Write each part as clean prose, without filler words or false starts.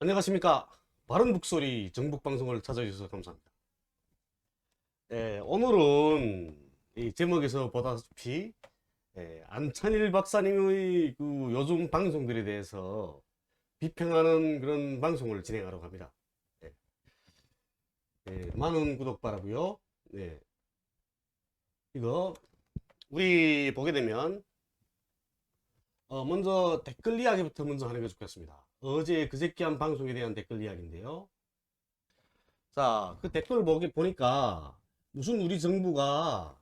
안녕하십니까. 바른 북소리 정북방송을 찾아주셔서 감사합니다. 오늘은 이 제목에서 보다시피 안찬일 박사님의 그 요즘 방송들에 대해서 비평하는 그런 방송을 진행하려고 합니다. 예, 많은 구독 바라고요. 네, 이거 우리 보게 되면 먼저 댓글 이야기부터 먼저 하는 게 좋겠습니다. 어제 그저께 한 방송에 대한 댓글 이야기인데요. 자, 그 댓글 보니까 무슨 우리 정부가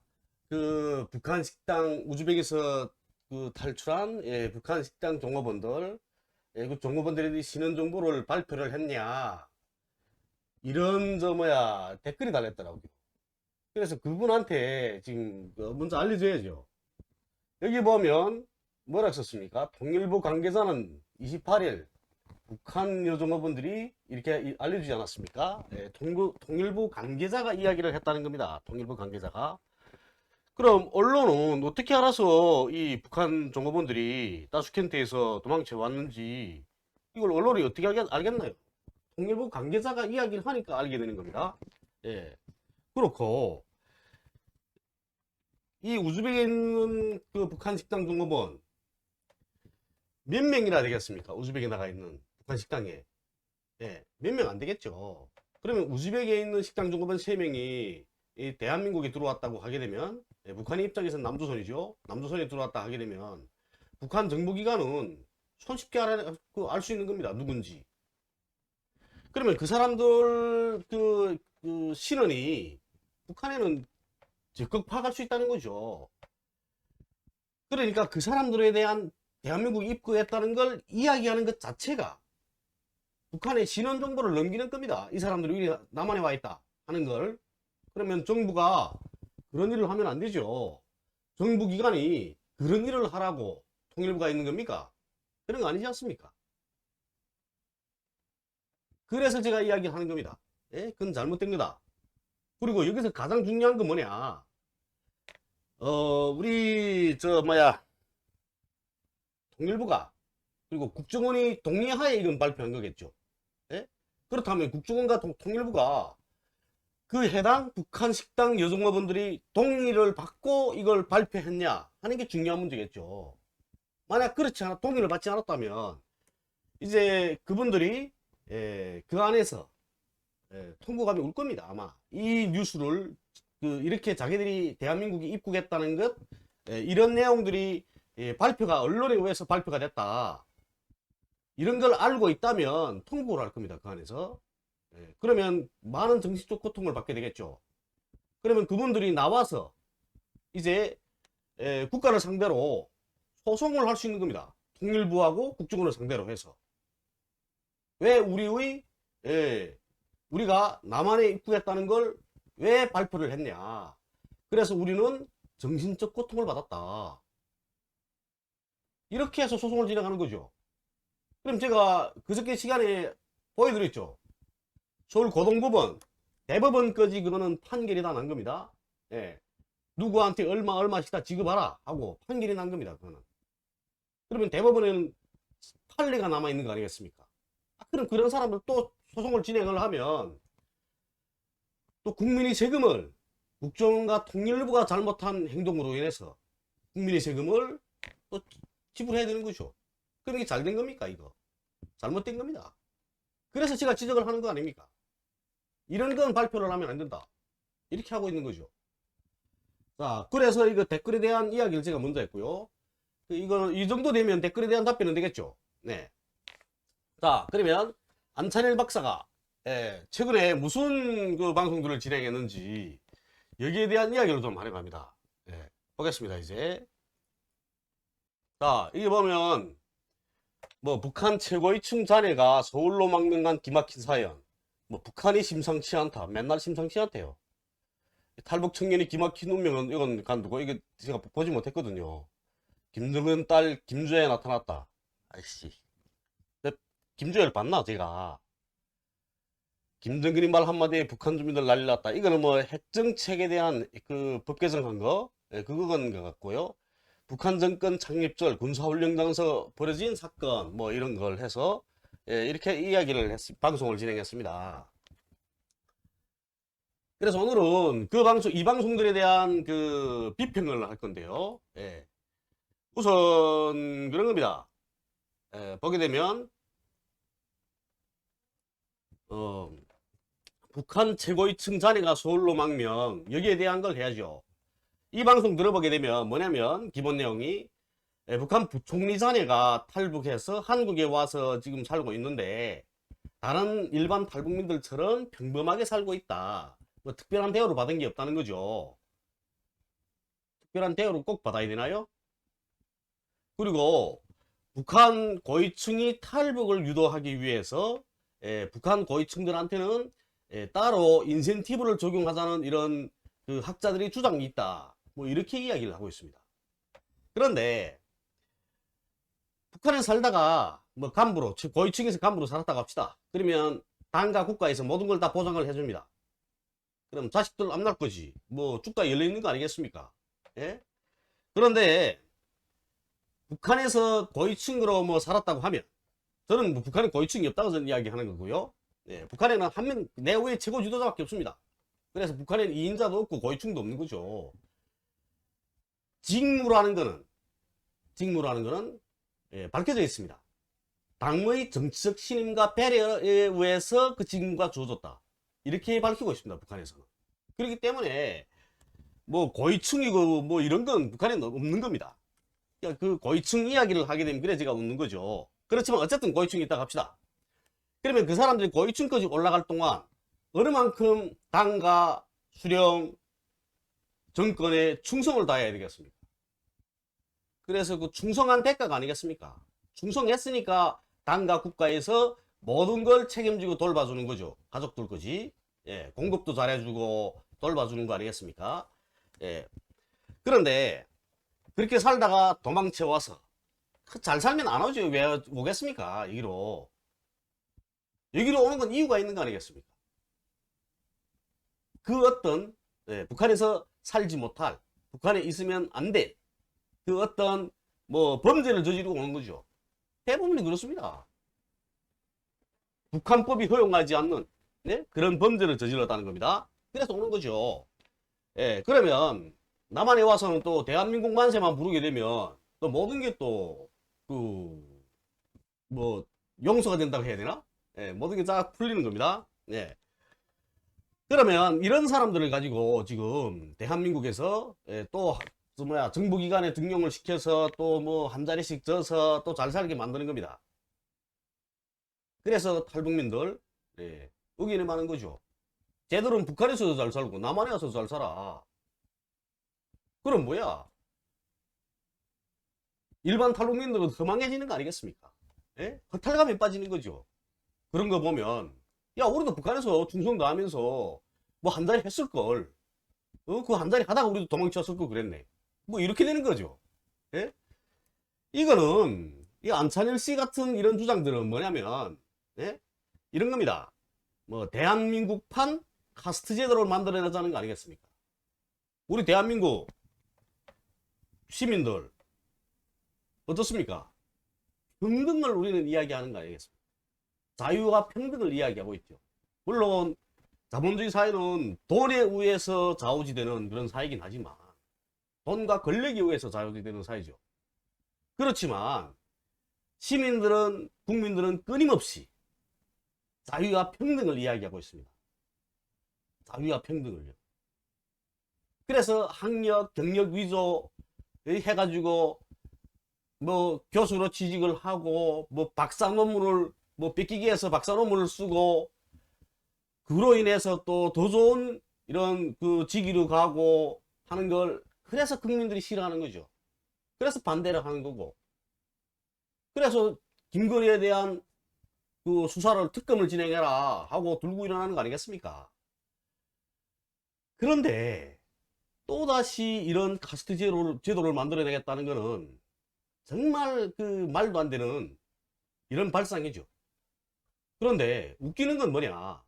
그 북한 식당 우즈벡에서 그 탈출한 북한 식당 종업원들 그 종업원들이 신원 정보를 발표를 했냐 이런 댓글이 달렸더라고요. 그래서 그분한테 지금 먼저 알려줘야죠. 여기 보면 뭐라 썼습니까? 통일부 관계자는 28일 북한 여종업원들이 이렇게 알려주지 않았습니까? 통일부 관계자가 이야기를 했다는 겁니다. 통일부 관계자가. 그럼 언론은 어떻게 알아서 이 북한 종업원들이 따슈켄트에서 도망쳐 왔는지 이걸 언론이 어떻게 알겠나요? 통일부 관계자가 이야기를 하니까 알게 되는 겁니다. 예. 그렇고 이 우즈벡에 있는 그 북한 식당 종업원 몇 명이나 되겠습니까? 우즈벡에 나가 있는 북한 식당에. 몇 명 안 되겠죠. 그러면 우즈벡에 있는 식당 종업원 3명이 이 대한민국에 들어왔다고 하게 되면 북한의 입장에서는 남조선이죠. 남조선에 들어왔다 하게 되면 북한 정보기관은 손쉽게 알 수 있는 겁니다. 누군지. 그러면 그 사람들 그 신원이 북한에는 적극 파악할 수 있다는 거죠. 그러니까 그 사람들에 대한 대한민국에 입국했다는 걸 이야기하는 것 자체가 북한의 신원 정보를 넘기는 겁니다. 이 사람들이 남한에 와 있다 하는 걸. 그러면 정부가 그런 일을 하면 안 되죠. 정부기관이 그런 일을 하라고 통일부가 있는 겁니까? 그런 거 아니지 않습니까? 그래서 제가 이야기하는 겁니다. 그건 잘못된 거다. 그리고 여기서 가장 중요한 건 뭐냐? 우리 통일부가 그리고 국정원이 동의하에 이건 발표한 거겠죠. 그렇다면 국정원과 통일부가 그 해당 북한 식당 여종업원들이 동의를 받고 이걸 발표했냐 하는 게 중요한 문제겠죠. 만약 그렇지 않아 동의를 받지 않았다면 이제 그분들이 그 안에서 통곡하며 울 겁니다. 아마 이 뉴스를 이렇게 자기들이 대한민국에 입국했다는 것 이런 내용들이 발표가 언론에 의해서 발표가 됐다 이런 걸 알고 있다면 통보를 할 겁니다. 그 안에서. 그러면 많은 정신적 고통을 받게 되겠죠. 그러면 그분들이 나와서 이제 국가를 상대로 소송을 할 수 있는 겁니다. 통일부하고 국정원을 상대로 해서. 왜 우리가 남한에 입국했다는 걸 왜 발표를 했냐. 그래서 우리는 정신적 고통을 받았다. 이렇게 해서 소송을 진행하는 거죠. 그럼 제가 그저께 시간에 보여드렸죠. 서울고등법원, 대법원까지 그거는 판결이 다 난 겁니다. 누구한테 얼마씩 다 지급하라 하고 판결이 난 겁니다. 그거는. 그러면 대법원에는 판례가 남아있는 거 아니겠습니까? 그럼 그런 사람들 또 소송을 진행을 하면 또 국민의 세금을 국정원과 통일부가 잘못한 행동으로 인해서 국민의 세금을 또 지불해야 되는 거죠. 그럼 이게 잘 된 겁니까? 이거 잘못된 겁니다. 그래서 제가 지적을 하는 거 아닙니까? 이런 건 발표를 하면 안 된다. 이렇게 하고 있는 거죠. 자, 그래서 이거 댓글에 대한 이야기를 제가 먼저 했고요. 이 정도 되면 댓글에 대한 답변은 되겠죠. 네. 자, 그러면 안찬일 박사가 최근에 무슨 그 방송들을 진행했는지 여기에 대한 이야기를 좀 하려고 합니다. 보겠습니다. 이제 자, 이게 보면 뭐 북한 최고위층 자네가 서울로 망명한 기막힌 사연, 뭐 북한이 심상치 않다, 맨날 심상치 않대요. 탈북 청년이 기막힌 운명은 이건 간두고 이게 제가 보지 못했거든요. 김정은 딸 김주혜 나타났다. 아이씨, 김주혜를 봤나 제가? 김정은이 말 한마디에 북한 주민들 난리 났다. 이거는 뭐 핵정책에 대한 그 법 개정한 거, 그건 것 같고요. 북한 정권 창립절 군사훈련장에서 벌어진 사건 뭐 이런 걸 해서 예, 이렇게 이야기를 방송을 진행했습니다. 그래서 오늘은 그 방송, 이 방송들에 대한 그 비평을 할 건데요. 예. 우선 그런 겁니다. 예, 보게 되면 어, 북한 최고위층 자네가 서울로 망명, 여기에 대한 걸 해야죠. 이 방송 들어보게 되면 뭐냐면 기본 내용이 북한 부총리 자네가 탈북해서 한국에 와서 지금 살고 있는데 다른 일반 탈북민들처럼 평범하게 살고 있다. 뭐 특별한 대우를 받은 게 없다는 거죠. 특별한 대우를 꼭 받아야 되나요? 그리고 북한 고위층이 탈북을 유도하기 위해서 북한 고위층들한테는 따로 인센티브를 적용하자는 이런 그 학자들이 주장이 있다. 뭐 이렇게 이야기를 하고 있습니다. 그런데 북한에 살다가 뭐 간부로 고위층에서 간부로 살았다고 합시다. 그러면 당과 국가에서 모든 걸 다 보장을 해줍니다. 그럼 자식들 안 날 거지. 뭐 쭉다 열려 있는 거 아니겠습니까? 예? 그런데 북한에서 고위층으로 뭐 살았다고 하면 저는 뭐 북한에 고위층이 없다고 저는 이야기하는 거고요. 예, 북한에는 한 명 내외의 최고 지도자밖에 없습니다. 그래서 북한에는 2인자도 없고 고위층도 없는 거죠. 직무라는 거는 밝혀져 있습니다. 당의 정치적 신임과 배려에 의해서 그 직무가 주어졌다. 이렇게 밝히고 있습니다. 북한에서는. 그렇기 때문에 뭐 고위층이고 뭐 이런 건 북한에는 없는 겁니다. 그러니까 그 고위층 이야기를 하게 되면 그래 제가 웃는 거죠. 그렇지만 어쨌든 고위층이 있다고 합시다. 그러면 그 사람들이 고위층까지 올라갈 동안 어느 만큼 당과 수령 정권에 충성을 다해야 되겠습니까? 그래서 그 충성한 대가가 아니겠습니까? 충성했으니까 당과 국가에서 모든 걸 책임지고 돌봐주는 거죠. 가족들 거지. 예, 공급도 잘해주고 돌봐주는 거 아니겠습니까? 예. 그런데 그렇게 살다가 도망쳐 와서 잘 살면 안 오죠. 왜 오겠습니까? 여기로 오는 건 이유가 있는 거 아니겠습니까? 그 어떤 북한에서 살지 못할, 북한에 있으면 안 될 그 어떤 뭐 범죄를 저지르고 오는 거죠. 대부분이 그렇습니다. 북한법이 허용하지 않는 그런 범죄를 저질렀다는 겁니다. 그래서 오는 거죠. 예, 그러면 남한에 와서는 또 대한민국 만세만 부르게 되면 또 모든 게 또 그 뭐 용서가 된다고 해야 되나? 예, 모든 게 쫙 풀리는 겁니다. 예. 그러면 이런 사람들을 가지고 지금 대한민국에서 또 뭐야 정부기관에 등용을 시켜서 또 뭐 한 자리씩 져서 또 잘 살게 만드는 겁니다. 그래서 탈북민들 의견이 많은 거죠. 쟤들은 북한에서도 잘 살고 남한에 와서 잘 살아. 그럼 뭐야? 일반 탈북민들은 허망해지는 거 아니겠습니까? 예? 허탈감에 빠지는 거죠. 그런 거 보면 야 우리도 북한에서 충성 다하면서 뭐 한 자리 했을 걸. 그 한 자리 하다가 우리도 도망쳤을 걸 그랬네. 뭐 이렇게 되는 거죠. 예? 이거는 이 안찬일 씨 같은 이런 주장들은 뭐냐면 이런 겁니다. 뭐 대한민국판 카스트 제도를 만들어내자는 거 아니겠습니까? 우리 대한민국 시민들 어떻습니까? 평등을 우리는 이야기하는 거 아니겠습니까? 자유와 평등을 이야기하고 있죠. 물론 자본주의 사회는 돈에 의해서 좌우지되는 그런 사회이긴 하지만 돈과 권력에 의해서 좌우지되는 사회죠. 그렇지만 시민들은 국민들은 끊임없이 자유와 평등을 이야기하고 있습니다. 자유와 평등을요. 그래서 학력, 경력 위조 해가지고 뭐 교수로 취직을 하고 뭐 박사 논문을 뭐 뺏기기 위해서 박사 논문을 쓰고 그로 인해서 또 더 좋은 이런 그 직위로 가고 하는 걸 그래서 국민들이 싫어하는 거죠. 그래서 반대를 하는 거고. 그래서 김건희에 대한 그 수사를 특검을 진행해라 하고 들고 일어나는 거 아니겠습니까? 그런데 또다시 이런 카스트 제도를 만들어내겠다는 거는 정말 그 말도 안 되는 이런 발상이죠. 그런데 웃기는 건 뭐냐?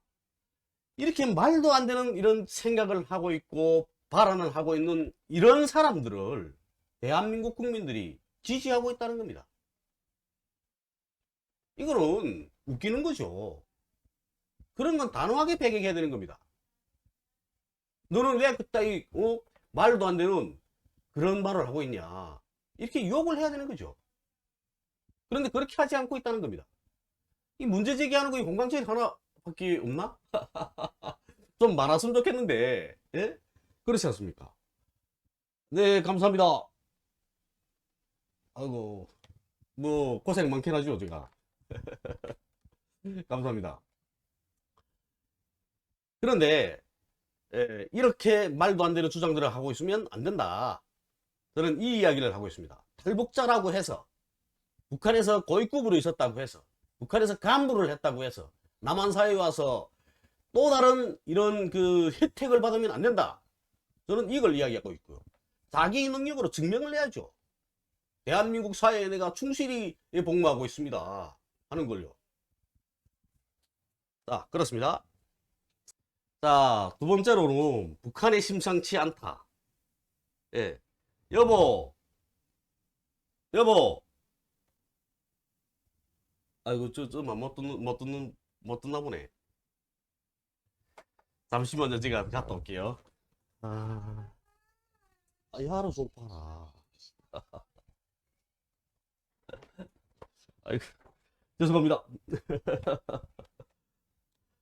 이렇게 말도 안 되는 이런 생각을 하고 있고 발언을 하고 있는 이런 사람들을 대한민국 국민들이 지지하고 있다는 겁니다. 이거는 웃기는 거죠. 그런 건 단호하게 배격해야 되는 겁니다. 너는 왜 그따위 말도 안 되는 그런 말을 하고 있냐, 이렇게 욕을 해야 되는 거죠. 그런데 그렇게 하지 않고 있다는 겁니다. 이 문제 제기하는 거 공방책 하나밖에 없나? 좀 많았으면 좋겠는데, 예? 그렇지 않습니까? 네, 감사합니다. 아이고, 뭐 고생 많긴 하죠, 제가. 감사합니다. 그런데 이렇게 말도 안 되는 주장들을 하고 있으면 안 된다. 저는 이 이야기를 하고 있습니다. 탈북자라고 해서, 북한에서 고위급으로 있었다고 해서, 북한에서 간부를 했다고 해서 남한사회에 와서 또 다른 이런 그 혜택을 받으면 안 된다. 저는 이걸 이야기하고 있고요. 자기 능력으로 증명을 해야죠. 대한민국 사회에 내가 충실히 복무하고 있습니다 하는 걸요. 자, 그렇습니다. 자, 두 번째로는 북한의 심상치 않다. 예. 여보, 여보. 아이고, 못 듣나 보네. 잠시만요, 제가 갔다 올게요. 아, 야로 좀 봐라. 아이고, 죄송합니다.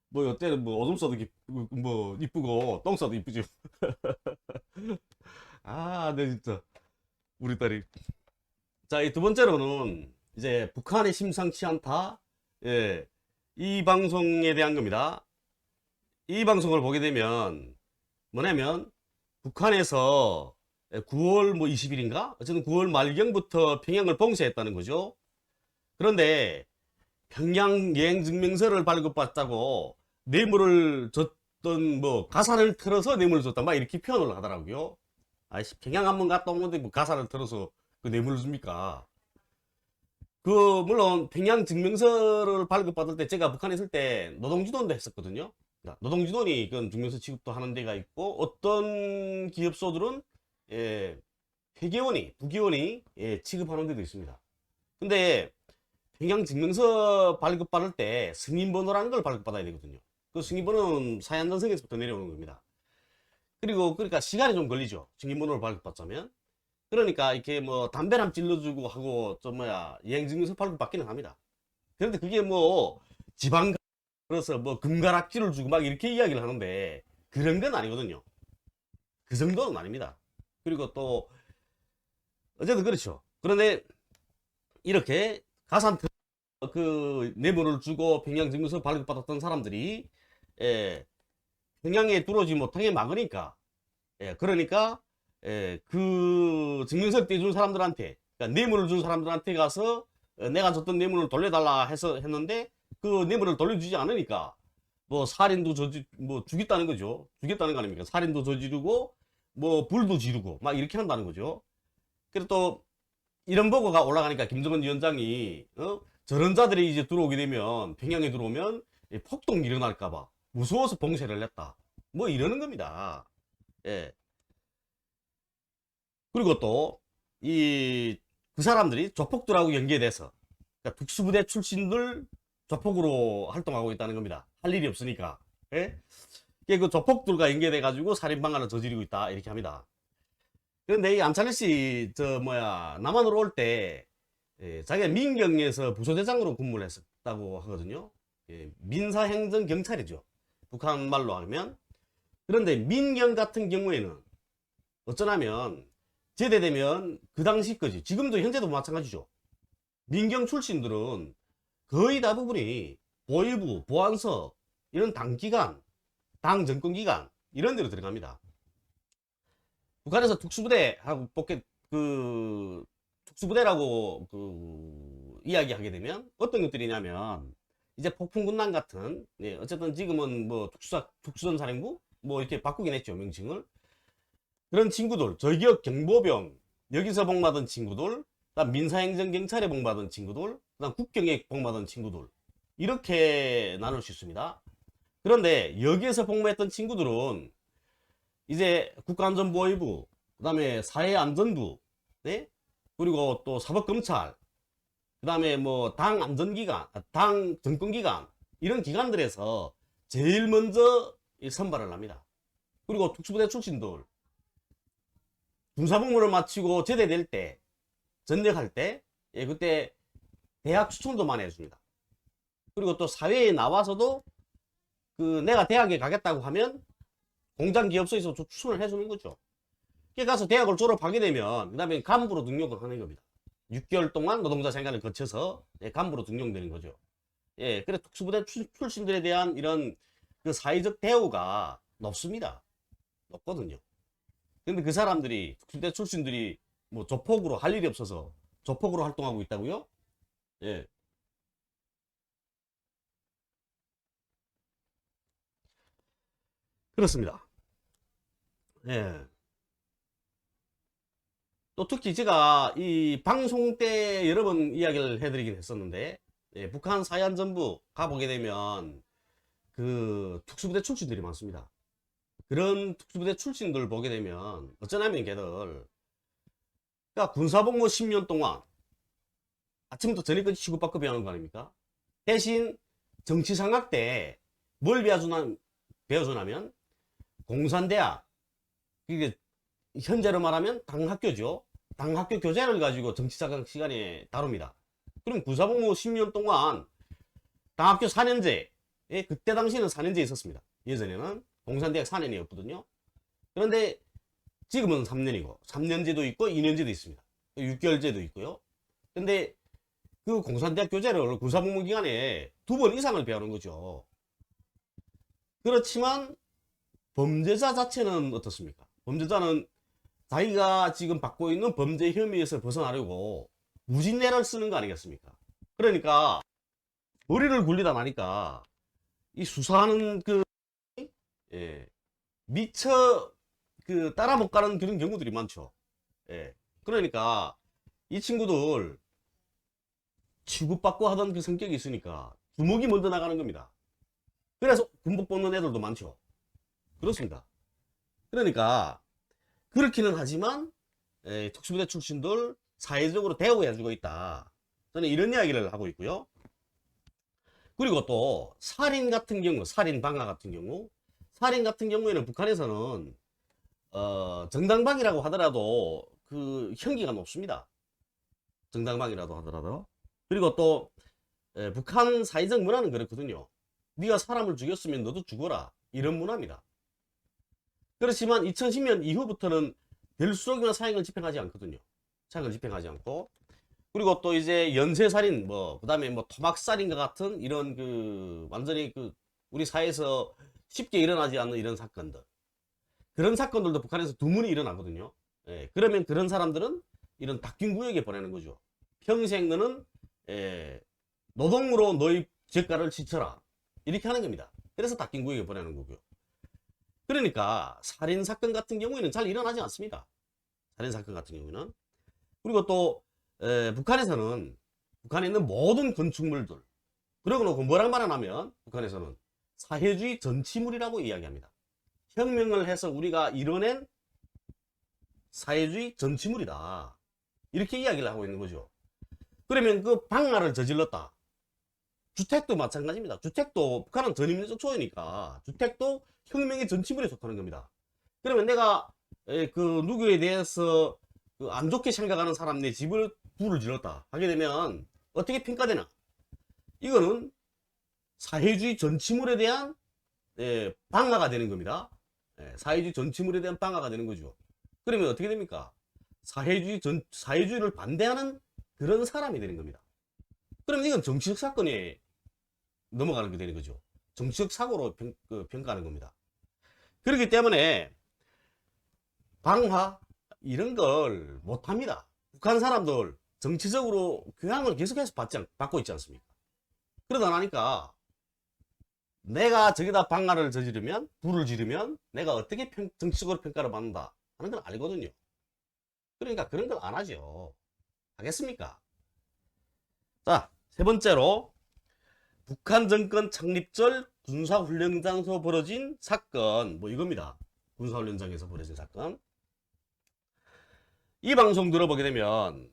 뭐, 이때는 뭐, 오줌 싸도 뭐, 이쁘고, 똥 싸도 이쁘지. 아, 네, 진짜. 우리 딸이. 자, 이 두 번째로는, 이제, 북한의 심상치 않다. 예. 이 방송에 대한 겁니다. 이 방송을 보게 되면, 뭐냐면, 북한에서 9월 뭐 20일인가? 어쨌든 9월 말경부터 평양을 봉쇄했다는 거죠. 그런데, 평양 여행 증명서를 발급받자고 뇌물을 줬던, 뭐 가사를 틀어서 뇌물을 줬다, 막 이렇게 표현을 하더라고요. 아이씨, 평양 한번 갔다 오는데 뭐 가사를 틀어서 그 뇌물을 줍니까? 그 물론 평양 증명서를 발급받을 때, 제가 북한에 있을 때 노동지원도 했었거든요. 노동지원이 그런 증명서 취급도 하는 데가 있고, 어떤 기업소들은 회계원이, 부기원이 취급하는 데도 있습니다. 근데 평양 증명서 발급받을 때 승인번호라는 걸 발급받아야 되거든요. 그 승인번호는 사연전성에서부터 내려오는 겁니다. 그리고 그러니까 시간이 좀 걸리죠, 승인번호를 발급받자면. 그러니까 이렇게 뭐 담배람 찔러주고 하고 좀 뭐야 여행증명서 발급받기는 합니다. 그런데 그게 뭐 지방 그래서 뭐 금가락지를 주고 막 이렇게 이야기를 하는데, 그런 건 아니거든요. 그 정도는 아닙니다. 그리고 또 어쨌든 그렇죠. 그런데 이렇게 가산 그 뇌물을 주고 평양 증명서 발급받았던 사람들이 평양에 들어오지 못하게 막으니까, 그러니까 그 증명서를 떼준 사람들한테, 그러니까 뇌물을 준 사람들한테 가서 내가 줬던 뇌물을 돌려달라 해서 했는데, 그 뇌물을 돌려주지 않으니까 뭐 살인도 뭐 죽였다는 거죠. 죽였다는 거 아닙니까? 살인도 저지르고 뭐 불도 지르고 막 이렇게 한다는 거죠. 그리고 또 이런 보고가 올라가니까 김정은 위원장이 저런 자들이 이제 들어오게 되면, 평양에 들어오면 폭동이 일어날까봐 무서워서 봉쇄를 했다, 뭐 이러는 겁니다. 예. 그리고 또 이 그 사람들이 조폭들하고 연계돼서, 그러니까 특수부대 출신들 조폭으로 활동하고 있다는 겁니다. 할 일이 없으니까. 예? 그 조폭들과 연계돼 가지고 살인방안을 저지르고 있다, 이렇게 합니다. 그런데 이 안찬일 씨, 저 뭐야, 남한으로 올 때 자기가 민경에서 부소대장으로 근무를 했었다고 하거든요. 민사행정경찰이죠, 북한 말로 하면. 그런데 민경 같은 경우에는 어쩌냐면 제대되면 그 당시까지, 지금도 현재도 마찬가지죠. 민경 출신들은 거의 대부분이 보위부, 보안서, 이런 당기관, 당 정권기관 이런 데로 들어갑니다. 북한에서 특수부대하고 특수부대라고 이야기하게 되면 어떤 것들이냐면, 이제 폭풍군단 같은, 어쨌든 지금은 뭐 특수전사령부 뭐 이렇게 바꾸긴 했죠, 명칭을. 그런 친구들, 저기역 경보병 여기서 복무하던 친구들, 그다음 민사행정경찰에 복무하던 친구들, 그다음 국경에 복무하던 친구들, 이렇게 나눌 수 있습니다. 그런데 여기에서 복무했던 친구들은 이제 국가안전보위부, 그 다음에 사회안전부, 네? 그리고 또 사법검찰, 그 다음에 뭐 당 안전기관, 당 정권기관 이런 기관들에서 제일 먼저 선발을 합니다. 그리고 특수부대 출신들 군사복무를 마치고 제대될 때, 전역할 때, 예, 그때 대학 추천도 많이 해줍니다. 그리고 또 사회에 나와서도 그 내가 대학에 가겠다고 하면 공장 기업소에서 추천을 해주는 거죠. 그래 가서 대학을 졸업하게 되면 그 다음에 간부로 등록을 하는 겁니다. 6개월 동안 노동자 생활을 거쳐서 간부로 등용되는 거죠. 예, 그래 특수부대 출신들에 대한 이런 그 사회적 대우가 높습니다. 높거든요. 근데 그 사람들이 특수부대 출신들이 뭐 조폭으로 할 일이 없어서 조폭으로 활동하고 있다고요? 예. 그렇습니다. 예. 또 특히 제가 이 방송 때 여러 번 이야기를 해드리긴 했었는데, 예, 북한 사회안전부 가보게 되면 그 특수부대 출신들이 많습니다. 그런 특수부대 출신들 보게 되면 어쩌냐면 걔들 그러니까 군사복무 10년 동안 아침부터 저녁까지 취급받고 배우는 거 아닙니까? 대신 정치장학 때 뭘 배워주냐면 공산대학, 이게 현재로 말하면 당학교죠. 당학교 교재를 가지고 정치장학 시간에 다룹니다. 그럼 군사복무 10년 동안 당학교 4년제, 예, 그때 당시에는 4년제 있었습니다. 예전에는 공산대학 4년이었거든요. 그런데 지금은 3년이고 3년제도 있고 2년제도 있습니다. 6개월제도 있고요. 근데 그 공산대학 교재를 군사복무 기간에 2번 이상을 배우는 거죠. 그렇지만 범죄자 자체는 어떻습니까? 범죄자는 자기가 지금 받고 있는 범죄 혐의에서 벗어나려고 무진내를 쓰는 거 아니겠습니까? 그러니까 머리를 굴리다 나니까 이 수사하는 그 예, 미처 그 따라 못 가는 그런 경우들이 많죠. 예. 그러니까 이 친구들 취급받고 하던 그 성격이 있으니까 주먹이 먼저 나가는 겁니다. 그래서 군복 벗는 애들도 많죠. 그렇습니다. 그러니까 그렇기는 하지만 특수부대 출신들 사회적으로 대우해주고 있다. 저는 이런 이야기를 하고 있고요. 그리고 또 살인 같은 경우, 살인 방화 같은 경우, 살인 같은 경우에는 북한에서는 정당방위라고 하더라도 그 형기가 높습니다. 정당방위라도 하더라도. 그리고 또 북한 사회적 문화는 그렇거든요. 네가 사람을 죽였으면 너도 죽어라, 이런 문화입니다. 그렇지만 2010년 이후부터는 될수록이나 사형을 집행하지 않거든요. 사형을 집행하지 않고, 그리고 또 이제 연쇄살인, 그다음에 토막살인과 같은 이런 그 완전히 그 우리 사회에서 쉽게 일어나지 않는 이런 사건들, 그런 사건들도 북한에서 두문이 일어나거든요. 예, 그러면 그런 사람들은 이런 닥김구역에 보내는 거죠. 평생 너는 노동으로 너의 죄가를 치쳐라, 이렇게 하는 겁니다. 그래서 닥김구역에 보내는 거고요. 그러니까 살인사건 같은 경우에는 잘 일어나지 않습니다. 살인사건 같은 경우는. 그리고 또 북한에 있는 모든 건축물들, 그러고 놓고 뭐란 말을 하면 북한에서는 사회주의 전치물이라고 이야기합니다. 혁명을 해서 우리가 이뤄낸 사회주의 전치물이다, 이렇게 이야기를 하고 있는 거죠. 그러면 그 방화를 저질렀다. 주택도 마찬가지입니다. 주택도 북한은 전임민족 초연이니까 주택도 혁명의 전치물에 속하는 겁니다. 그러면 내가 그 누구에 대해서 안 좋게 생각하는 사람 내 집을 불을 질렀다 하게 되면 어떻게 평가되나? 이거는 사회주의 전치물에 대한 방화가 되는 겁니다. 사회주의 전치물에 대한 방화가 되는 거죠. 그러면 어떻게 됩니까? 사회주의를 반대하는 그런 사람이 되는 겁니다. 그럼 이건 정치적 사건에 넘어가는 게 되는 거죠. 정치적 사고로 평가하는 겁니다. 그렇기 때문에 방화 이런 걸 못합니다. 북한 사람들 정치적으로 교양을 계속해서 받고 있지 않습니까? 그러다 나니까 내가 저기다 방화를 저지르면, 불을 지르면 내가 어떻게 정치적으로 평가를 받는다 하는 걸 알거든요. 그러니까 그런 걸 안 하죠. 하겠습니까? 자, 세 번째로 북한 정권 창립절 군사훈련장에서 벌어진 사건, 이겁니다. 군사훈련장에서 벌어진 사건. 이 방송 들어보게 되면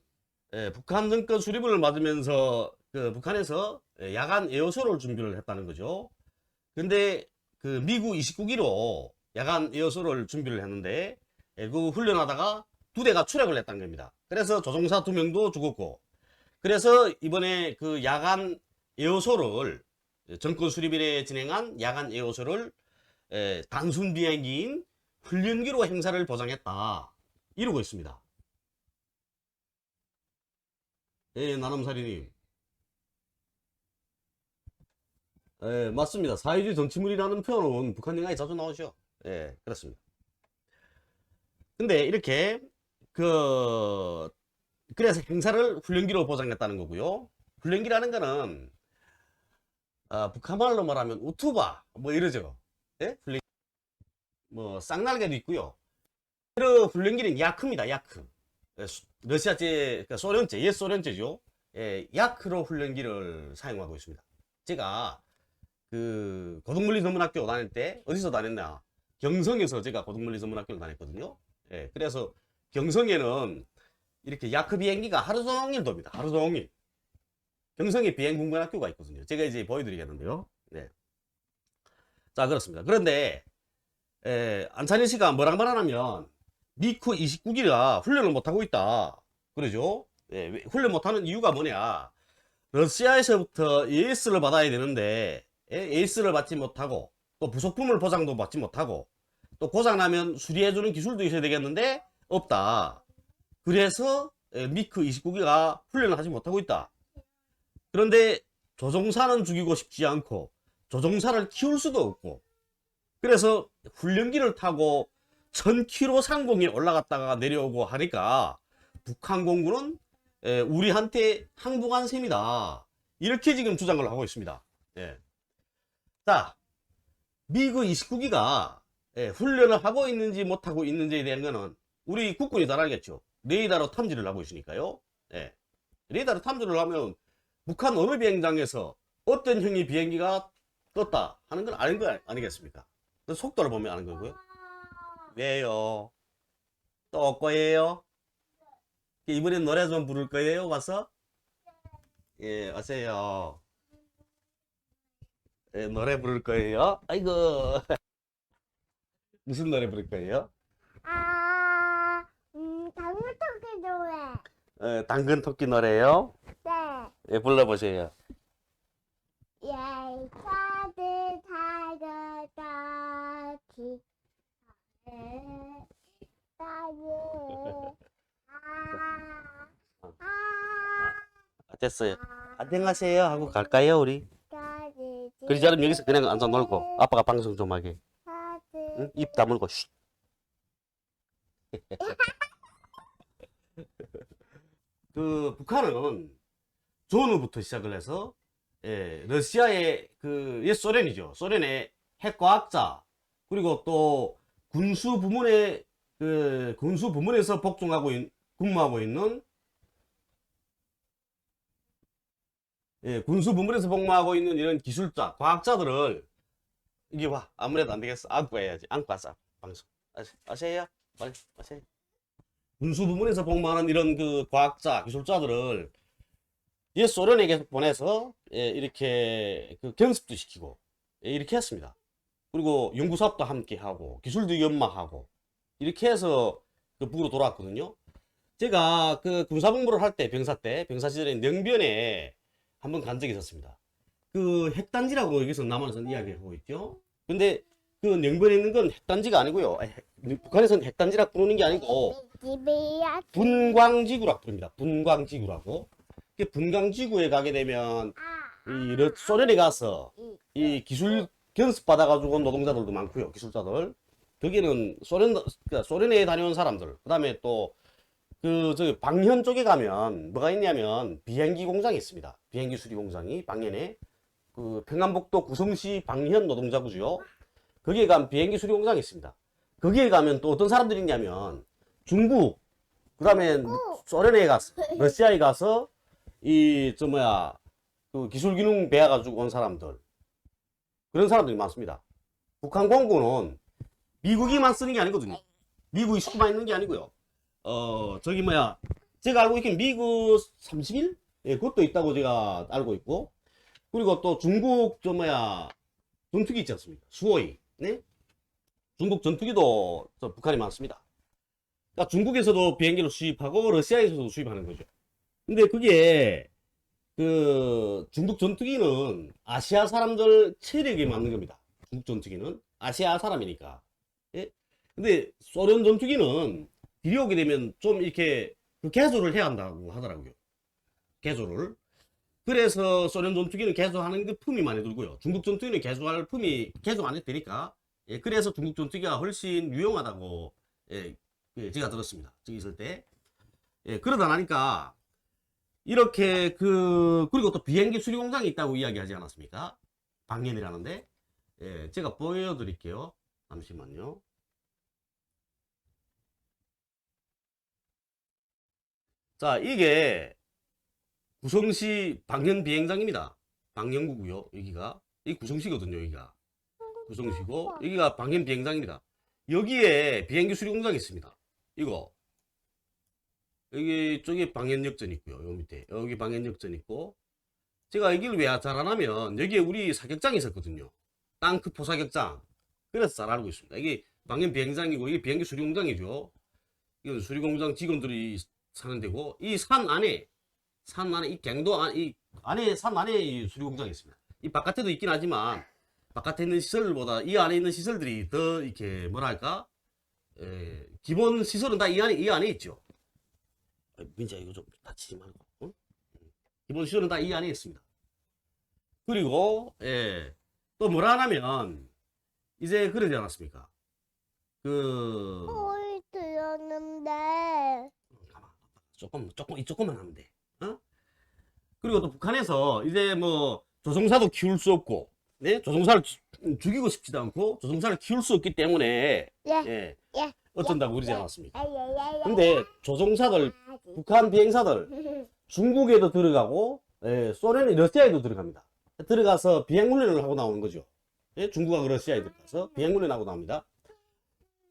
북한 정권 수립을 맞으면서 그 북한에서 야간 에어쇼를 준비를 했다는 거죠. 근데 그 미국 29기로 야간 에어쇼를 준비를 했는데 그 훈련하다가 두 대가 추락을 했다는 겁니다. 그래서 조종사 2명도 죽었고, 그래서 이번에 그 야간 에어쇼를 정권 수립일에 진행한 야간 에어쇼를 단순 비행기인 훈련기로 행사를 보장했다 이러고 있습니다. 예, 나눔사리님. 예, 맞습니다. 사회주의 정치물이라는 표현은 북한 영화에 자주 나오죠. 예, 그렇습니다. 근데 이렇게 그래서 행사를 훈련기로 보장했다는 거고요. 훈련기라는 거는 북한말로 말하면 우투바 뭐 이러죠. 예? 뭐 쌍날개도 있고요. 그 훈련기는 야크입니다. 야크. 러시아제, 그러니까 소련제, 옛 소련제죠. 예, 야크로 훈련기를 사용하고 있습니다. 제가 그 고등물리 전문학교 다닐 때 어디서 다녔나? 경성에서 제가 고등물리 전문학교를 다녔거든요. 예, 그래서 경성에는 이렇게 야크 비행기가 하루 종일 돕니다. 하루 종일. 경성에 비행군관학교가 있거든요. 제가 이제 보여드리겠는데요. 네. 자, 그렇습니다. 그런데 안찬일 씨가 뭐랑 말하냐면 미크 29기가 훈련을 못하고 있다. 그러죠? 예, 훈련 못하는 이유가 뭐냐? 러시아에서부터 AS를 받아야 되는데 AS를 받지 못하고 또 부속품을 보장도 받지 못하고 또 고장나면 수리해주는 기술도 있어야 되겠는데 없다. 그래서 미크 29기가 훈련을 하지 못하고 있다. 그런데 조종사는 죽이고 싶지 않고 조종사를 키울 수도 없고, 그래서 훈련기를 타고 1000km 상공에 올라갔다가 내려오고 하니까 북한 공군은 우리한테 항복한 셈이다. 이렇게 지금 주장을 하고 있습니다. 예. 자, 미그 29기가 훈련을 하고 있는지 못하고 있는지에 대한 거는 우리 국군이 잘 알겠죠. 레이더로 탐지를 하고 있으니까요. 예. 레이더로 탐지를 하면 북한 어느 비행장에서 어떤 형의 비행기가 떴다 하는 걸 아는 거 아니겠습니까? 그 속도를 보면 아는 거고요. 왜요? 또 올 거예요? 이번엔 노래 좀 부를 거예요? 와서? 예, 와세요. 예, 노래 부를 거예요? 아이고. 무슨 노래 부를 거예요? 당근 토끼 좋아해. 당근 토끼 노래요? 네. 예, 불러보세요. 예차들 달려다기 따르 됐어요. 안녕하세요 하고 갈까요, 우리? 그리 저럼 여기서 그냥 앉아 놀고 아빠가 방송 좀 하게. 응? 입 다물고 쉿. 그 북한은 전후부터 시작을 해서 러시아의 그 옛 소련이죠. 소련의 핵과학자, 그리고 또 군수 부문에 그 군수 부문에서 근무하고 있는 군수 부문에서 복무하고 있는 이런 기술자, 과학자들을 이게 와 아무래도 안 되겠어. 안고 해야지. 안고 와서 방송. 아세요? 빨리 아세요? 군수 부문에서 복무하는 이런 그 과학자, 기술자들을 옛 소련에 계속 보내서 이렇게 그 견습도 시키고 이렇게 했습니다. 그리고 연구 사업도 함께 하고 기술도 연마하고 이렇게 해서 그 북으로 돌아왔거든요. 제가 그 군사복무를 할 때 병사 시절에 능변에 한번 간 적이 있었습니다. 그 핵단지라고 여기서 남한에서 이야기하고 있죠. 근데 그 능변에 있는 건 핵단지가 아니고요. 북한에서는 핵단지라 부르는 게 아니고 분광지구라고 부릅니다. 분광지구라고. 분광지구에 가게 되면 이 소련에 가서 이 기술 견습 받아가지고 온 노동자들도 많고요. 기술자들. 거기는 그러니까 소련에 다녀온 사람들. 그 다음에 또 저기 방현 쪽에 가면 뭐가 있냐면 비행기 공장이 있습니다. 비행기 수리 공장이 방현에 그 평안북도 구성시 방현 노동자구죠. 거기에 가면 비행기 수리 공장이 있습니다. 거기에 가면 또 어떤 사람들이 있냐면 중국, 그 다음에 소련에 가서 러시아에 가서 그 기술기능 배워가지고 온 사람들, 그런 사람들이 많습니다. 북한 공군은 미국이만 쓰는 게 아니거든요. 미국이 수만 있는 게 아니고요. 제가 알고 있긴 미국 30일? 예, 그것도 있다고 제가 알고 있고, 그리고 또 중국, 전투기 있지 않습니까? 수호이. 네? 중국 전투기도 북한이 많습니다. 그러니까 중국에서도 비행기를 수입하고, 러시아에서도 수입하는 거죠. 근데 그게, 중국 전투기는 아시아 사람들 체력에 맞는 겁니다. 중국 전투기는. 아시아 사람이니까. 예? 근데 소련 전투기는 들여오게 되면 좀 이렇게 개조를 해야 한다고 하더라고요. 개조를. 그래서 소련 전투기는 개조하는 그 품이 많이 들고요. 중국 전투기는 개조할 품이 개조 안 해도 되니까. 예, 그래서 중국 전투기가 훨씬 유용하다고 예, 제가 들었습니다. 저기 있을 때. 예, 그러다 나니까 이렇게 그리고 또 비행기 수리 공장이 있다고 이야기하지 않았습니까? 방연이라는데. 예, 제가 보여드릴게요. 잠시만요. 자, 이게 구성시 방연 비행장입니다. 방연구고요. 여기가 이 구성시거든요. 여기가 구성시고 여기가 방연 비행장입니다. 여기에 비행기 수리 공장이 있습니다. 이거 여기 쪽에 방연역전 있고요. 요 밑에 여기 방연역전 있고, 제가 여기를 왜 잘 아냐면 여기에 우리 사격장이 있었거든요. 땅크포 사격장. 그래서 잘 알고 있습니다. 이게 방연 비행장이고 이게 비행기 수리 공장이죠. 이건 수리 공장 직원들이 사는 데고, 이 산 안에 이 갱도 이 안에 산 안에 이 수리 공장이 있습니다. 이 바깥에도 있긴 하지만 바깥에 있는 시설보다 이 안에 있는 시설들이 더 이렇게 뭐랄까, 기본 시설은 다 이 안에 있죠. 민자 이거 좀 다치지 말고. 응? 기본 시설은 다 이 안에 있습니다. 그리고 또 뭐라 하냐면 이제 그러지 않았습니까? 소리 들었는데. 조금만 하면 돼. 어? 그리고 또 북한에서 이제 뭐 조종사도 키울 수 없고, 네? 조종사를 죽이고 싶지도 않고 조종사를 키울 수 없기 때문에 예. 어쩐다고 그러지 않았습니까? 예. 근데 조종사들, 북한 비행사들 중국에도 들어가고, 소련이 러시아에도 들어갑니다. 들어가서 비행 훈련을 하고 나오는 거죠. 예? 중국하고 러시아에 들어가서 비행 훈련하고 나옵니다.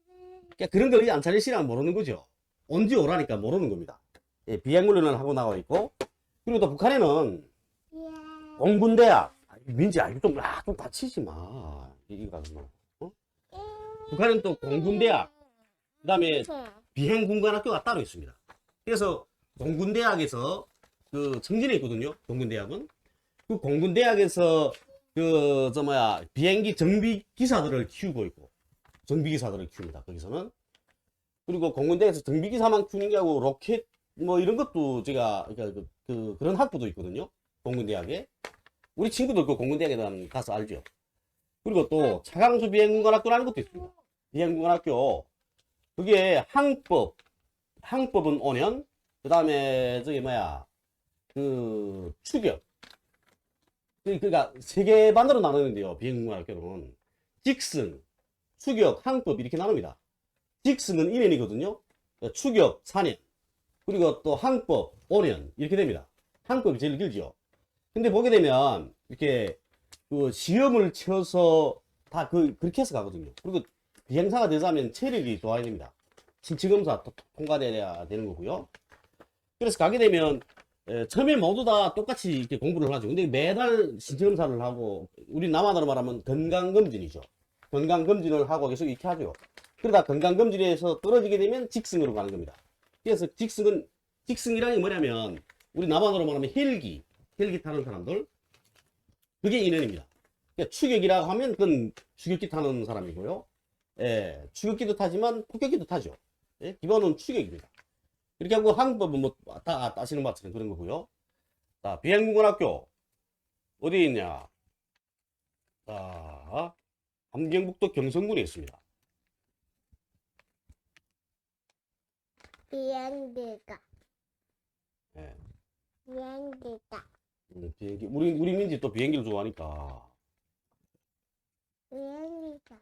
그러니까 그런 걸 안 차리시라면 모르는 거죠. 언제 오라니까 모르는 겁니다. 예, 비행 훈련을 하고 나와 있고, 그리고 또 북한에는 공군대학, 민지야 이거 좀 다치지 마. 이거 가서 어? 북한은 또 공군대학, 그 다음에 비행군관학교가 따로 있습니다. 그래서 공군대학에서 청진에 있거든요. 공군대학은 그 공군대학에서 비행기 정비기사들을 키우고 있고, 정비기사들을 키웁니다. 거기서는. 그리고 공군대에서 정비기사만 키우는 게 아니고 로켓 뭐 이런 것도 제가 그러니까 그런 학부도 있거든요. 공군대학에. 우리 친구들 그 공군대학에 가서 알죠. 그리고 또 차강수 비행군관학교라는 것도 있습니다. 비행군관학교. 그게 항법은 5년, 그 다음에 추격. 그러니까 세 개 반으로 나누는데요. 비행군관학교는 직승, 추격, 항법 이렇게 나눕니다. 직승은 1년이거든요. 추격 4년. 그리고 또 항법 5년. 이렇게 됩니다. 항법이 제일 길죠. 근데 보게 되면 이렇게 시험을 쳐서 다 그렇게 해서 가거든요. 그리고 비행사가 되자면 체력이 좋아야 됩니다. 신체검사 통과돼야 되는 거고요. 그래서 가게 되면 처음에 모두 다 똑같이 이렇게 공부를 하죠. 근데 매달 신체검사를 하고, 우리 남한으로 말하면 건강검진이죠. 건강검진을 하고 계속 이렇게 하죠. 그러다 건강검진에서 떨어지게 되면 직승으로 가는 겁니다. 그래서 직승이라는 게 뭐냐면, 우리 남한으로 말하면 헬기 타는 사람들, 그게 2년입니다. 그러니까 추격이라고 하면 그건 추격기 타는 사람이고요. 추격기도 타지만 폭격기도 타죠. 기본은 추격입니다. 이렇게 하고 항법은 뭐 따시는 것처럼 그런 거고요. 자, 비행군관학교 어디 있냐? 자, 함경북도 경성군에 있습니다. 비행기가. 예. 비행기가. 비행기 우리 민지 또 비행기를 좋아하니까. 비행기가.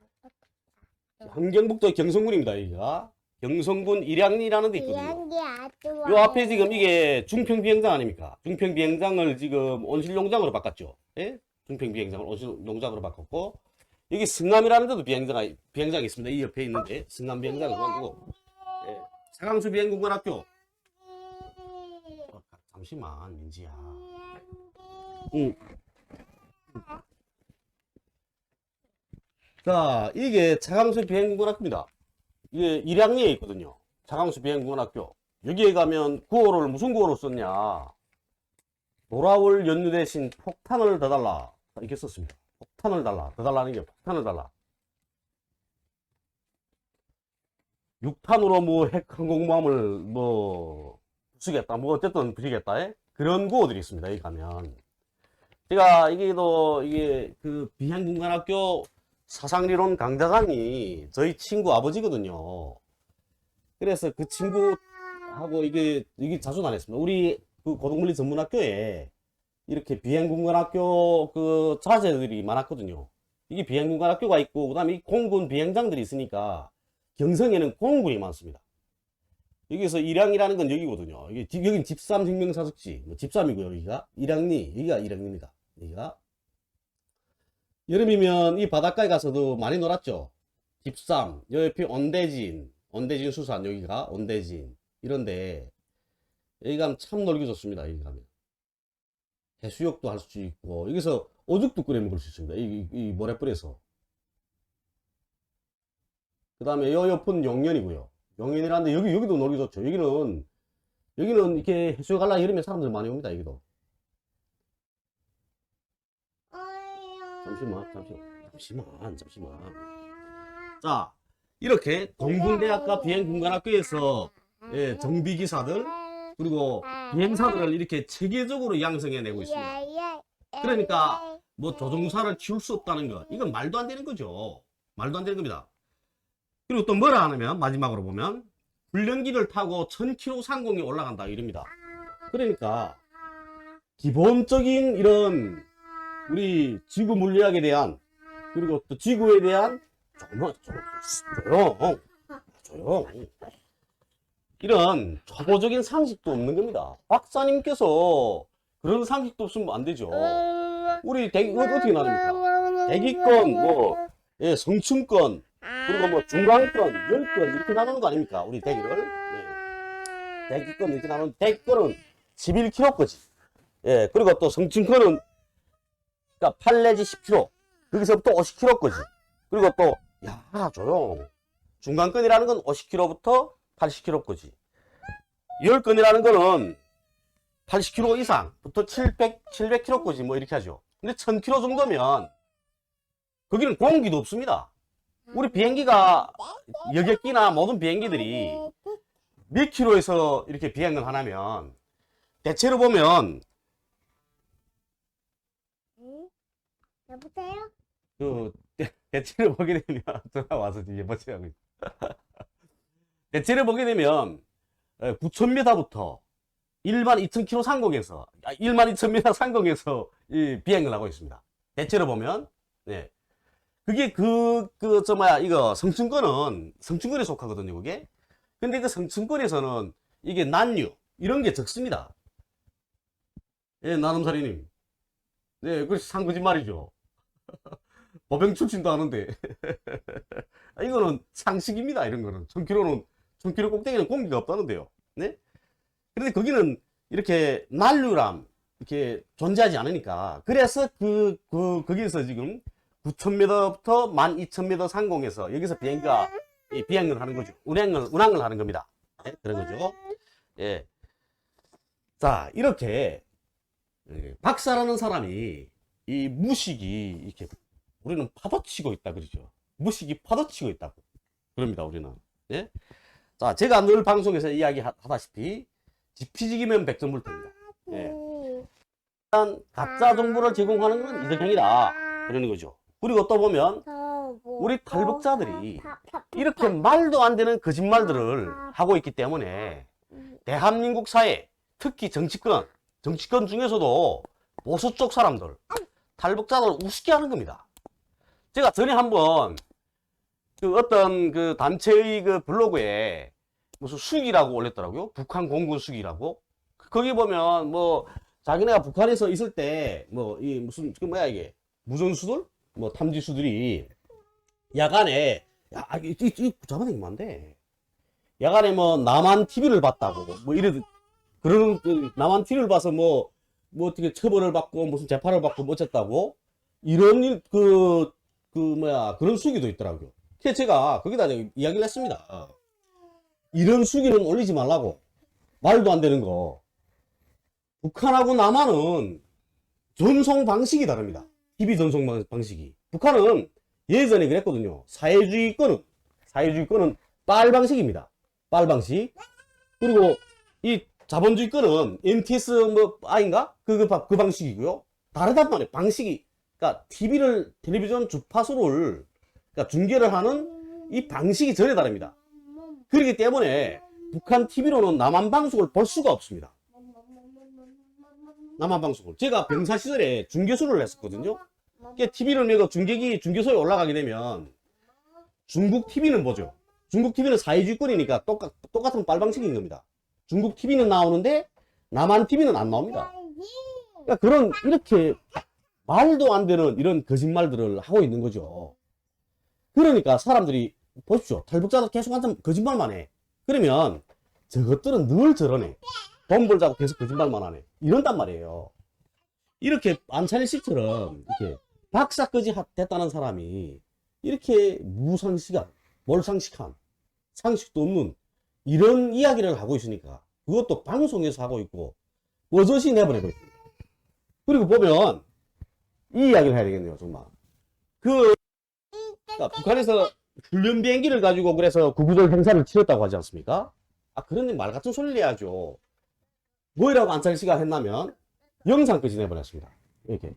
함경북도 경성군입니다. 여기가 경성군 일양리라는 데 있거든요. 비행기 아주. 요 앞에 지금 이게 중평비행장 아닙니까? 중평비행장을 지금 온실농장으로 바꿨죠. 예? 중평비행장을 온실농장으로 바꿨고, 여기 승남이라는 데도 비행장이 있습니다. 이 옆에 있는데 승남비행장을 가지고, 차강수 비행군관학교 잠시만, 민지야. 응. 자, 이게 차강수 비행국어학교입니다. 이게 일양리에 있거든요. 차강수 비행국어학교. 여기에 가면 구호를 무슨 구호로 썼냐? 돌아올 연유 대신 폭탄을 더 달라. 이렇게 썼습니다. 폭탄을 달라. 더 달라는 게 폭탄을 달라. 6탄으로 뭐 핵 항공모함을 뭐 부수겠다. 뭐 어쨌든 부수겠다. 에? 그런 구호들이 있습니다. 여기 가면. 제가 이게 그 비행군관학교 사상리론 강좌장이 저희 친구 아버지거든요. 그래서 그 친구하고 이게 자주 다녔습니다. 우리 그 고등물리 전문학교에 이렇게 비행군관학교 그 자재들이 많았거든요. 이게 비행군관학교가 있고, 그 다음에 이 공군 비행장들이 있으니까 경성에는 공군이 많습니다. 여기서 일양이라는 건 여기거든요. 여긴 집삼 혁명사숙지, 뭐 집삼이고요. 여기가 일양리, 여기가 일양리입니다. 여기가 여름이면 이 바닷가에 가서도 많이 놀았죠. 집삼, 옆에 온대진 수산, 여기가 온대진 이런데 여기 가면 참 놀기 좋습니다. 여기 가면 해수욕도 할 수 있고, 여기서 오죽도 끓여 먹을 수 있습니다. 이 모래불에서. 그 다음에 요 옆은 용연이고요. 용연이라는데 여기도 놀기 좋죠. 여기는 이렇게 해수욕 하려고 여름에 사람들 많이 옵니다. 여기도. 잠시만. 자, 이렇게 공군대학과 비행군관학교에서 예, 정비기사들 그리고 비행사들을 이렇게 체계적으로 양성해내고 있습니다. 그러니까 뭐 조종사를 키울 수 없다는 것, 이건 말도 안 되는 거죠. 말도 안 되는 겁니다. 그리고 또 뭐라 하냐면 마지막으로 보면 훈련기를 타고 1000km 상공에 올라간다 이럽니다. 그러니까 기본적인 이런 우리 지구 물리학에 대한, 그리고 또 지구에 대한 조용 이런 초보적인 상식도 없는 겁니다. 박사님께서 그런 상식도 없으면 안 되죠. 우리 어떻게 나눕니까? 대기권, 뭐 예, 성층권, 그리고 뭐 중간권, 열권 이렇게 나누는 거 아닙니까? 우리 대기를. 예. 대기권 이렇게 나누는, 대기권은 11km까지. 예, 그리고 또 성층권은 그러니까 8 내지 10km. 거기서부터 50km까지. 그리고 또, 야, 조용. 중간권이라는 건 50km부터 80km까지. 열권이라는 거는 80km 이상부터 700km까지 뭐 이렇게 하죠. 근데 1000km 정도면 거기는 공기도 없습니다. 우리 비행기가 여객기나 모든 비행기들이 몇 킬로에서 이렇게 비행을 하냐면 대체로 보면 여보세요? 그 대체로 보게 되면 전화 와서 지금 여보세요. 대체로 보게 되면 9,000m부터 12,000km 상공에서 12,000m 상공에서 이 비행을 하고 있습니다. 대체로 보면 네. 그게 이거 성층권에 속하거든요, 그게. 근데 그 성층권에서는 이게 난류, 이런 게 적습니다. 예, 나눔사리님. 네, 그것이 상거짓말이죠. 법영 출신도 아는데. 이거는 상식입니다, 이런 거는. 1000km 꼭대기는 공기가 없다는데요. 네? 그런데 거기는 이렇게 난류람, 이렇게 존재하지 않으니까. 그래서 거기에서 지금 9,000m부터 12,000m 상공에서 여기서 비행기가 비행을 하는 거죠. 운항을 하는 겁니다. 네? 그런 거죠. 예. 자, 이렇게 박사라는 사람이 이 무식이 이렇게 우리는 파도치고 있다 그러죠. 무식이 파도치고 있다고 그럽니다. 우리는. 예? 자, 제가 늘 방송에서 이야기하다시피 지피지기면 백전불태입니다. 예. 일단 가짜 정보를 제공하는 건 이덕형이다 그러는 거죠. 그리고 또 보면 우리 탈북자들이 이렇게 말도 안 되는 거짓말들을 하고 있기 때문에 대한민국 사회, 특히 정치권 중에서도 보수 쪽 사람들, 탈북자들을 우습게 하는 겁니다. 제가 전에 한번 어떤 그 단체의 그 블로그에 무슨 수기라고 올렸더라고요. 북한 공군 수기라고. 거기 보면 뭐 자기네가 북한에서 있을 때 뭐 이 무슨 이게 무전수들, 뭐 탐지수들이 야간에 이 잡아내기만 안 돼. 야간에 뭐 남한 TV를 봤다고 뭐 그런 남한 티를 봐서 뭐 어떻게 처벌을 받고 무슨 재판을 받고 뭐 어쨌다고 이런 그런 수기도 있더라고요. 그래서 제가 거기다 이야기를 했습니다. 이런 수기는 올리지 말라고. 말도 안 되는 거. 북한하고 남한은 전송 방식이 다릅니다. TV 전송 방식이. 북한은 예전에 그랬거든요. 사회주의권은 빨 방식입니다. 빨 방식. 그리고 이 자본주의권은 MTS 뭐 I인가? 그 방식이고요. 다르단 말이에요. 방식이. 그러니까 텔레비전 주파수를 그러니까 중계를 하는 이 방식이 전혀 다릅니다. 그렇기 때문에 북한 TV로는 남한 방송을 볼 수가 없습니다. 남한 방송을. 제가 병사 시절에 중계소를 했었거든요. TV를 내고 중계소에 올라가게 되면 중국 TV는 뭐죠? 중국 TV는 사회주의권이니까 똑같은 빨방식인 겁니다. 중국 TV는 나오는데 남한 TV는 안 나옵니다. 그러니까 이렇게 말도 안 되는 이런 거짓말들을 하고 있는 거죠. 그러니까 사람들이 보십시오. 탈북자도 계속 한참 거짓말만 해. 그러면 저것들은 늘 저러네. 돈 벌자고 계속 거짓말만 하네. 이런단 말이에요. 이렇게 안찬일 씨처럼 이렇게 박사까지 됐다는 사람이 이렇게 무상식한, 몰상식한, 상식도 없는 이런 이야기를 하고 있으니까 그것도 방송에서 하고 있고 버젓이 내버리고 있습니다. 그리고 보면 이 이야기를 해야 되겠네요. 정말 그러니까 북한에서 훈련 비행기를 가지고 그래서 구구절 행사를 치렀다고 하지 않습니까? 그런 말 같은 소리를 해야죠. 뭐라고 안찬일 씨가 했냐면 영상까지 내버렸습니다. 이렇게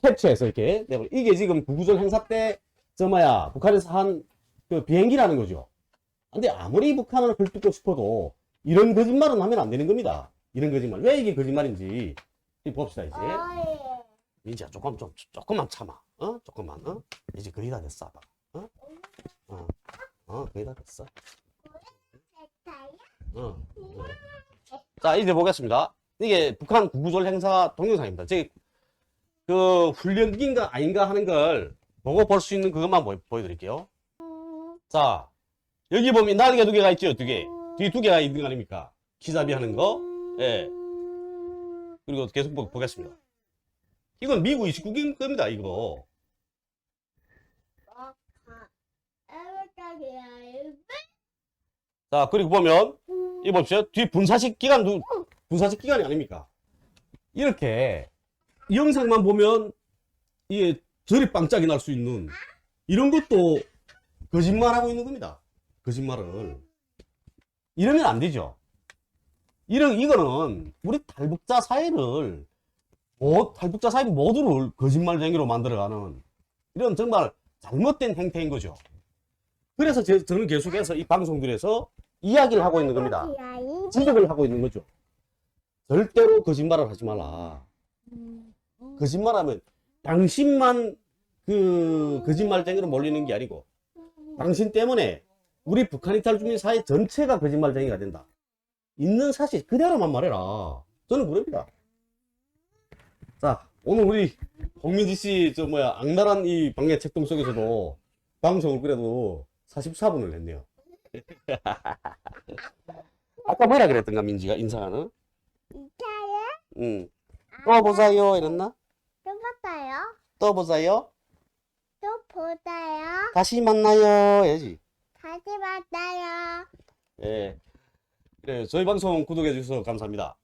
캡처해서 이렇게 내버려. 이게 지금 구구절 행사 때 북한에서 한 그 비행기라는 거죠. 근데 아무리 북한을 헐뜯고 싶어도 이런 거짓말은 하면 안 되는 겁니다. 이런 거짓말. 왜 이게 거짓말인지 봅시다. 이제 민지야 조금만 참아. 조금만. 이제 거의 다 됐어. 거의 다 됐어. 자, 이제 보겠습니다. 이게 북한 구구절 행사 동영상입니다. 그 훈련기인가 아닌가 하는 걸 보고 볼 수 있는 그것만 보여드릴게요. 자, 여기 보면 날개 2개가 있죠. 2개. 뒤에 2개가 있는 거 아닙니까? 기잡이 하는 거. 예. 그리고 계속 보겠습니다. 이건 미국 29기 겁니다, 이거. 자, 그리고 보면, 이거 봅시다. 뒤에 분사식 기간이 아닙니까? 이렇게, 이 영상만 보면, 이게 저리 빵짝이 날 수 있는, 이런 것도 거짓말하고 있는 겁니다. 거짓말을. 이러면 안 되죠. 이거는, 우리 탈북자 사회 모두를 거짓말쟁이로 만들어가는, 이런 정말 잘못된 행태인 거죠. 그래서 저는 계속해서 이 방송들에서 이야기를 하고 있는 겁니다. 지적을 하고 있는 거죠. 절대로 거짓말을 하지 말라. 거짓말하면 당신만 그 거짓말쟁이로 몰리는 게 아니고 당신 때문에 우리 북한 이탈 주민 사회 전체가 거짓말쟁이가 된다. 있는 사실 그대로만 말해라. 저는 그럽니다. 자, 오늘 우리 홍민지 씨 악랄한 이 방해 책동 속에서도 방송을 그래도 44분을 했네요. 아까 뭐라 그랬던가 민지가 인사하는? 응. 또 보자요 이랬나? 또 봤어요? 또 보자요? 또 보자요? 다시 만나요 해야지. 다시 봤어요. 예. 그래, 저희 방송 구독해 주셔서 감사합니다.